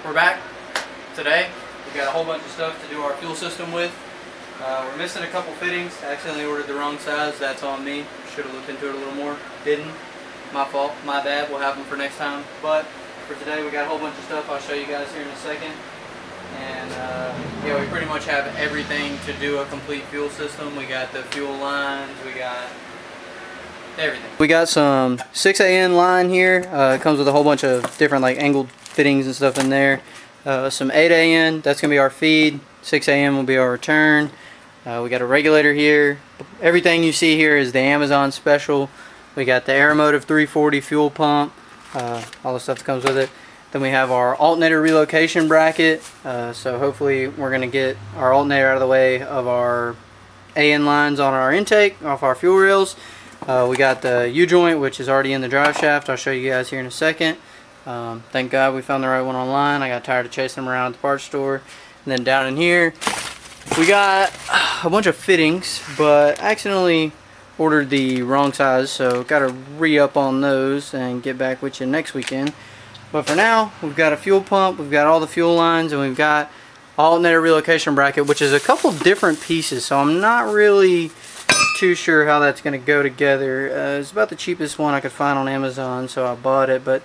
We're back today. We got a whole bunch of stuff to do our fuel system with. We're missing a couple fittings. I accidentally ordered the wrong size. That's on me. Should have looked into it a little more. Didn't. My fault. My bad. We'll have them for next time. But for today, we got a whole bunch of stuff I'll show you guys here in a second. And yeah, we pretty much have everything to do a complete fuel system. We got the fuel lines. We got everything. We got some 6AN line here. It comes with a whole bunch of different like angled fittings and stuff in there. Some 8AN, that's going to be our feed. 6AN will be our return. We got a regulator here. Everything you see here is the Amazon special. We got the Aeromotive 340 fuel pump. All the stuff that comes with it. Then we have our alternator relocation bracket. So hopefully we're going to get our alternator out of the way of our AN lines on our intake, off our fuel rails. We got the Ujoint, which is already in the drive shaft. I'll show you guys here in a second. Thank God we found the right one online. I got tired of chasing them around at the parts store. And then down in here, we got a bunch of fittings, but accidentally ordered the wrong size, so got to re-up on those and get back with you next weekend. But for now, we've got a fuel pump, we've got all the fuel lines, and we've got alternator relocation bracket, which is a couple different pieces, so I'm not really too sure how that's going to go together. It's about the cheapest one I could find on Amazon, so I bought it, but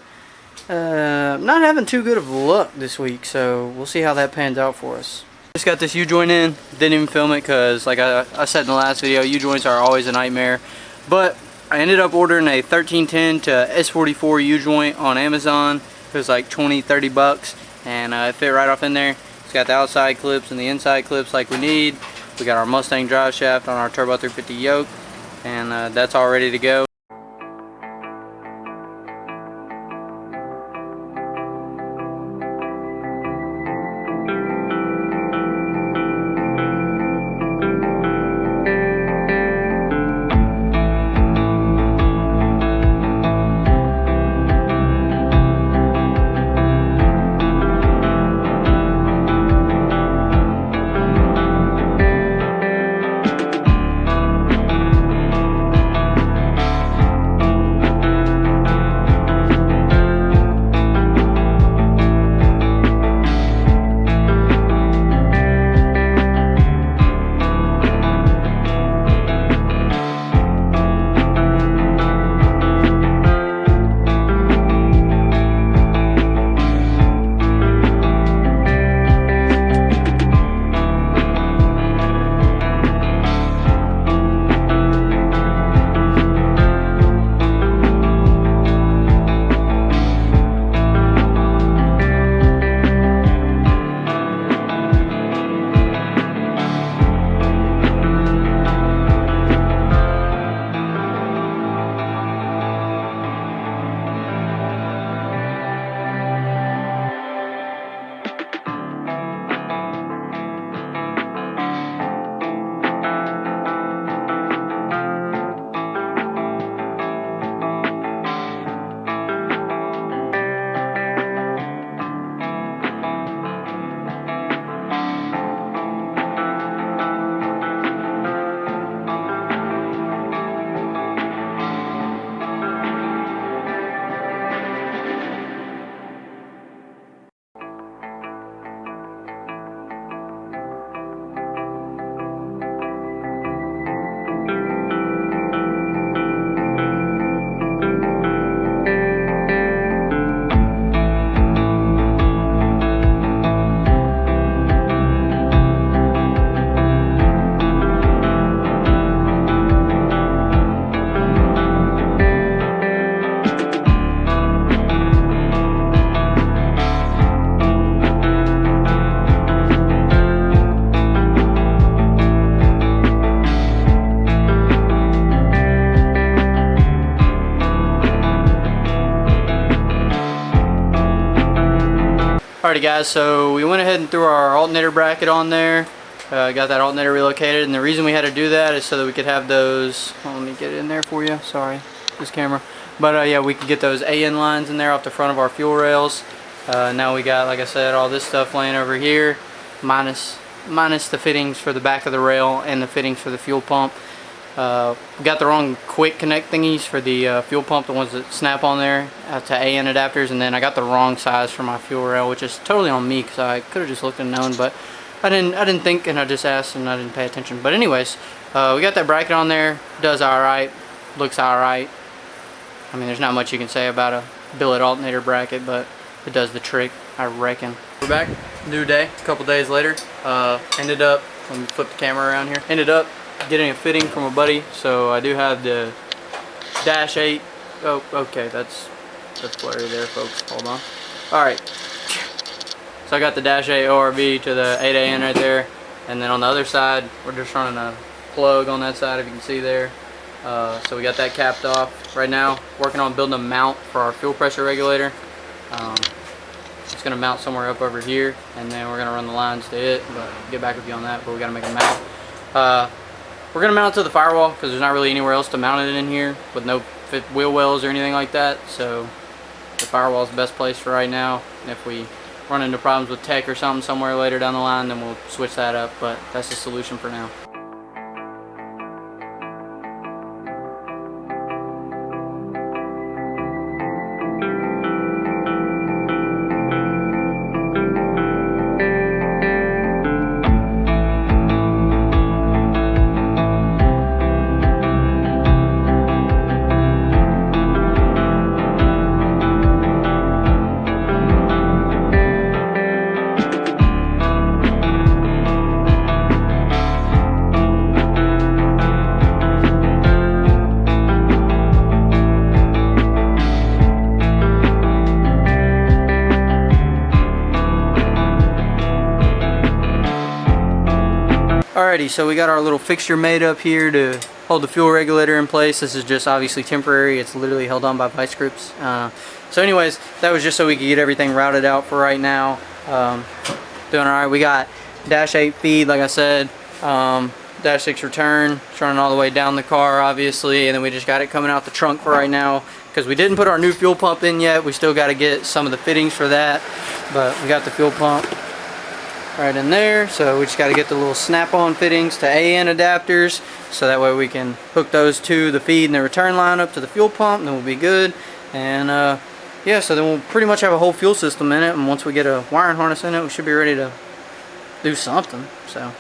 I'm not having too good of luck this week, so we'll see how that pans out for us. Just got this U-joint in, didn't even film it because like I said in the last video, U-joints are always a nightmare, but I ended up ordering a 1310 to S44 U-joint on Amazon. It was like 20-30 bucks, and it fit right off in there. It's got the outside clips and the inside clips like we need. We got our Mustang drive shaft on our Turbo 350 yoke, and that's all ready to go. Alrighty guys, so we went ahead and threw our alternator bracket on there. Got that alternator relocated, and the reason we had to do that is so that we could have those, let me get it in there for you, sorry, this camera. But yeah, we could get those AN lines in there off the front of our fuel rails. Now we got, like I said, all this stuff laying over here, minus the fittings for the back of the rail and the fittings for the fuel pump. We got the wrong quick connect thingies for the fuel pump, the ones that snap on there to AN adapters, and then I got the wrong size for my fuel rail, which is totally on me because I could have just looked and known, but I didn't think, and I just asked and I didn't pay attention. But anyways, we got that bracket on there. Does alright, looks alright. I mean, there's not much you can say about a billet alternator bracket, but it does the trick, I reckon. We're back, new day, a couple days later. Ended up, let me flip the camera around here. Ended up getting a fitting from a buddy, so I do have the dash 8. Oh, okay, that's blurry there, folks. Hold on. All right. So I got the dash 8 ORV to the 8AN right there, and then on the other side, we're just running a plug on that side, if you can see there. So we got that capped off. Right now, working on building a mount for our fuel pressure regulator. It's going to mount somewhere up over here, and then we're going to run the lines to it, but I'll get back with you on that, but we got to make a mount. We're going to mount it to the firewall because there's not really anywhere else to mount it in here with no wheel wells or anything like that, so the firewall is the best place for right now. And if we run into problems with tech or something somewhere later down the line, then we'll switch that up, but that's the solution for now. Alrighty, so we got our little fixture made up here to hold the fuel regulator in place. This is just obviously temporary. It's literally held on by vice grips. So anyways, that was just so we could get everything routed out for right now. Doing alright. We got dash 8 feed, like I said, dash 6 return. It's running all the way down the car, obviously, and then we just got it coming out the trunk for right now because we didn't put our new fuel pump in yet. We still got to get some of the fittings for that, but we got the fuel pump right in there, so we just got to get the little snap-on fittings to AN adapters, so that way we can hook those to the feed and the return line up to the fuel pump, and then we'll be good. And yeah, so then we'll pretty much have a whole fuel system in it, and once we get a wiring harness in it, we should be ready to do something. So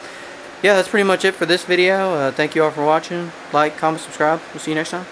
yeah, that's pretty much it for this video. Thank you all for watching. Like, comment, subscribe. We'll see you next time.